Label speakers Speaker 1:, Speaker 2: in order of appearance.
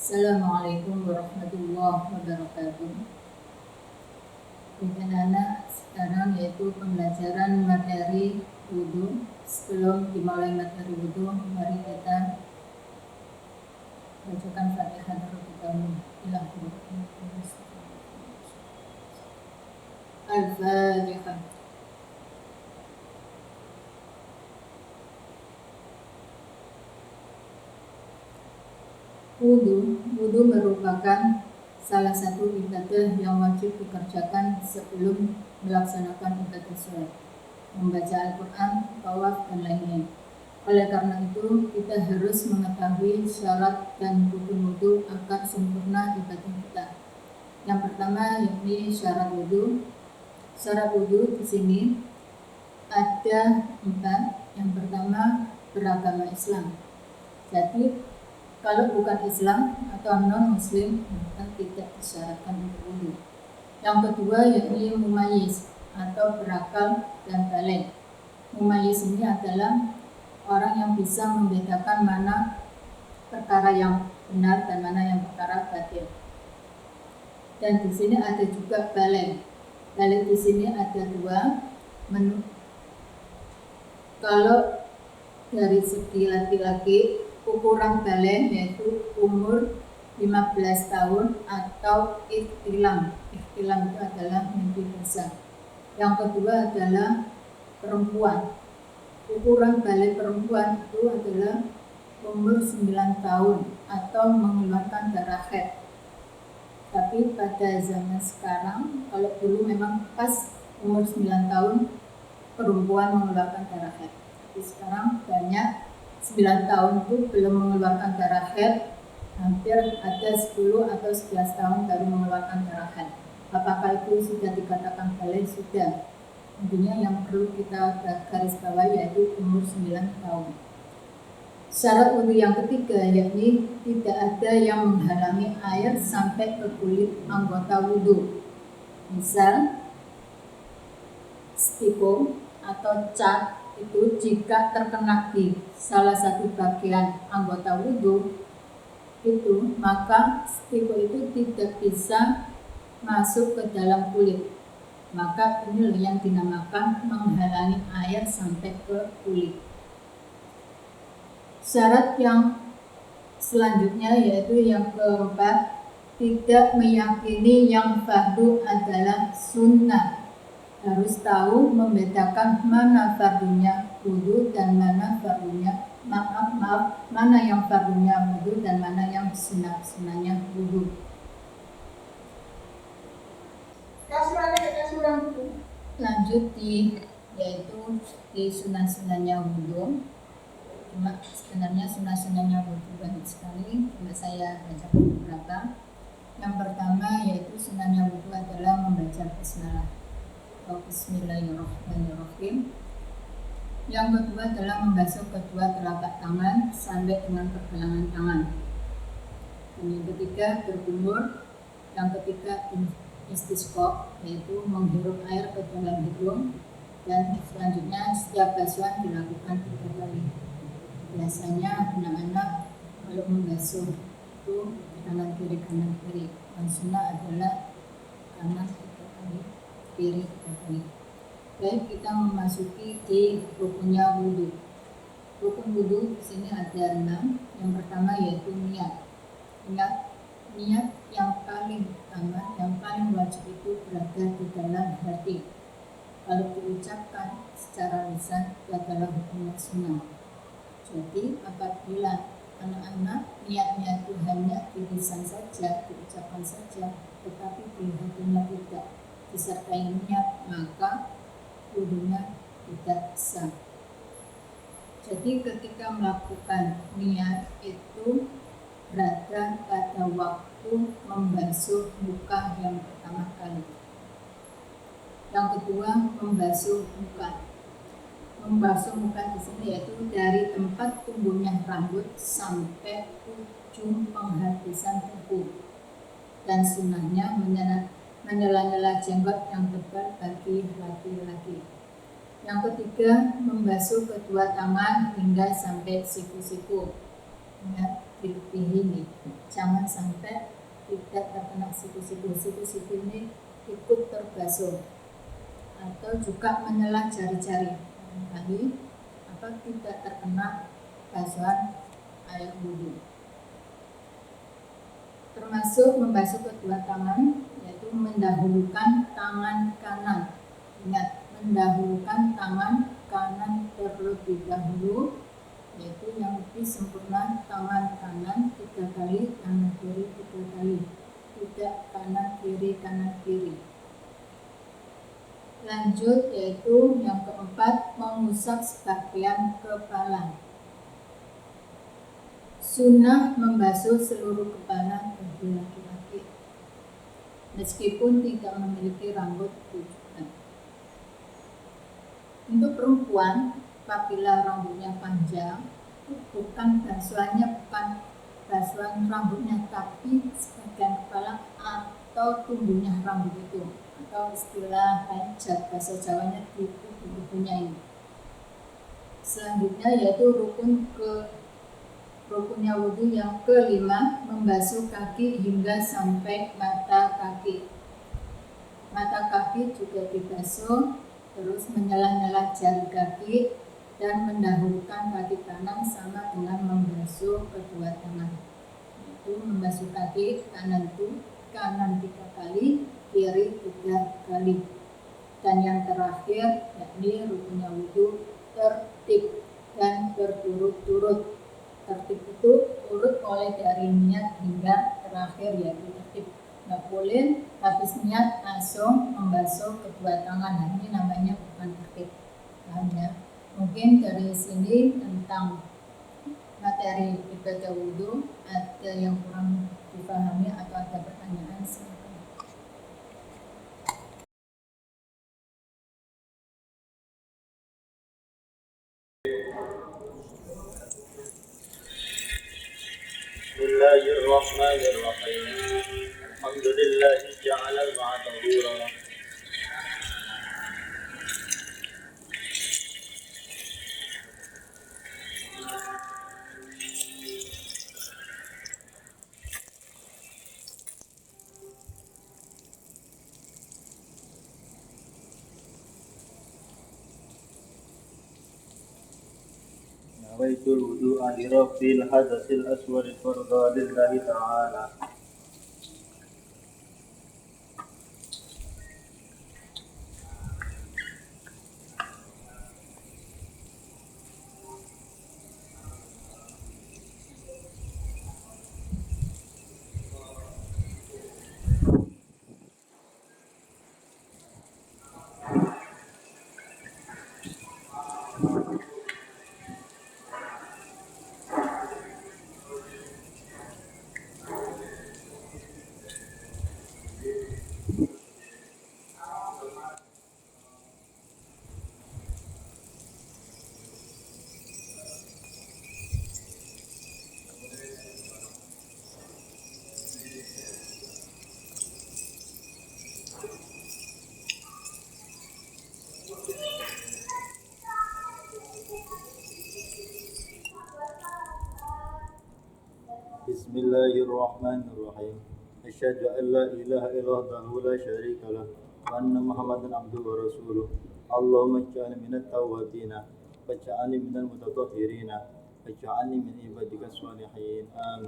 Speaker 1: Assalamualaikum warahmatullahi wabarakatuh. Anak sekarang yaitu pembelajaran materi wudhu. Sebelum dimulai materi wudhu, mari kita bacakan Fatihah terlebih dahulu. Al-Fatihah. Wudhu merupakan salah satu ibadah yang wajib dikerjakan sebelum melaksanakan ibadah sholat, membaca Al-Quran, tawaf, dan lainnya. Oleh karena itu, kita harus mengetahui syarat dan rukun wudhu agar sempurna ibadah kita. Yang pertama yakni syarat wudhu. Syarat wudhu di sini ada 4. Yang pertama, beragama Islam. Jadi kalau bukan Islam atau non-Muslim, maka tidak disyaratkan untuk wudhu. Yang kedua yakni mumayyiz atau berakal dan baligh. Mumayyiz ini adalah orang yang bisa membedakan mana perkara yang benar dan mana yang perkara batil. Dan di sini ada juga baligh. Baligh di sini ada 2. Kalau dari segi laki-laki, ukuran baligh yaitu umur 15 tahun atau ihtilam. Ihtilam itu adalah mimpi basah. Yang kedua adalah perempuan. Ukuran baligh perempuan itu adalah umur 9 tahun atau mengeluarkan darah haid. Tapi pada zaman sekarang, kalau dulu memang pas umur 9 tahun perempuan mengeluarkan darah haid. Tapi sekarang banyak 9 tahun itu belum mengeluarkan darah haid, hampir ada 10 atau 11 tahun baru mengeluarkan darah haid. Apakah itu sudah dikatakan baligh? Sudah. Intinya yang perlu kita garis bawahi yaitu umur 9 tahun. Syarat wudhu yang ketiga yakni tidak ada yang menghalangi air sampai ke kulit anggota wudhu. Misal stiko atau cat itu jika terkena di salah satu bagian anggota wudhu itu, maka stiko itu tidak bisa masuk ke dalam kulit. Maka ini yang dinamakan menghalangi air sampai ke kulit. Syarat yang selanjutnya yaitu yang keempat, tidak meyakini yang fardu adalah sunnah. Harus tahu membedakan mana fardunya wudhu dan mana fardunya mana yang fardunya wudhu dan mana yang sunahnya wudhu. Lanjut yaitu di sunah-sunahnya wudhu. Cuma sebenarnya sunah-sunahnya wudhu banyak sekali, cuma saya baca beberapa. Yang pertama yaitu sunahnya wudhu adalah membaca basmalah. Bismillahirrahmanirrahim. Yang kedua adalah membasuh kedua telapak tangan sampai dengan pergelangan tangan. Dan yang ketiga berkumur. Yang ketiga istisqa, yaitu menghirup air ke dalam hidung. Dan selanjutnya setiap basuhan dilakukan 3 kali. Biasanya anak-anak kalau membasuh itu kanan kiri. Dan sunnah adalah kanan 3 kali, kiri 3 kali. Baik, kita memasuki di rukunnya wudhu. Rukun wudhu di sini ada 6. Yang pertama yaitu niat. Niat yang paling utama, yang paling wajib itu berada di dalam hati. Kalau diucapkan secara lisan itu adalah hukumnya sunnah. Jadi apabila anak-anak niatnya itu hanya di lisan saja, diucapkan saja, tetapi di hatinya tidak disertai niat, maka wudhunya tidak sah. Jadi ketika melakukan niat itu berada pada waktu membasuh muka yang pertama kali. Yang kedua membasuh muka. Membasuh muka di sini yaitu dari tempat tumbuhnya rambut sampai ujung penghabisan kuku. Dan sunnahnya menyela-nyela jenggot yang tebal bagi laki-laki. Yang ketiga, membasuh kedua tangan hingga sampai siku-siku. Ya, di dilebih ini. Jangan sampai tidak terkena siku-siku ini ikut terbasuh, atau juga menyelah jari-jari kali tidak terkena basuhan air wudhu. Termasuk membasuh kedua tangan, yaitu mendahulukan tangan kanan. Ingat, mendahulukan tangan kanan terlebih dahulu, yaitu yang lebih sempurna tangan kanan 3 kali, tangan kiri 3 kali, tidak kanan kiri. Lanjut, yaitu yang keempat, mengusap sebagian kepala. Sunnah membasuh seluruh kepala bagi laki-laki, meskipun tidak memiliki rambut tujuan. Untuk perempuan, apabila rambutnya panjang, bukan basuhan rambutnya, tapi sebagian kepala atau tumbuhnya rambut itu, atau istilah bahasa Jawanya tubuhnya ini. Selanjutnya yaitu rukunnya wudhu yang kelima, membasuh kaki hingga sampai mata kaki. Mata kaki juga dibasuh, terus menyelah-nyelah jari kaki dan mendahulukan kaki kanan sama dengan membasuh kedua tangan. Itu membasuh kaki kanan 3 kali, kiri 3 kali. Dan yang terakhir yakni rukunnya wudhu tertib dan berturut-turut. Tertib itu urut mulai dari niat hingga terakhir, yaitu tertib. Nggak boleh habis niat langsung membasuh kedua tangan. Ini namanya bukan tertib. Paham ya? Mungkin dari sini tentang materi ibadah wudhu ada yang kurang dipahami atau ada pertanyaan, silakan.
Speaker 2: Bismillahirrahmanirrahim. Alhamdulillahi ja'ala al-ma'a tahura. نويت الوضوء لرفع الحدث الأصغر فرضا لله تعالى. Bismillahirrahmanirrahim. Asyhadu an la ilaha illallah la syarika lah wa anna Muhammadan abduhu wa rasuluh. Allahumma ij'alni minat tawwabina waj'alni minal mutatahhirina waj'alni min ibadika sholihin. Amin.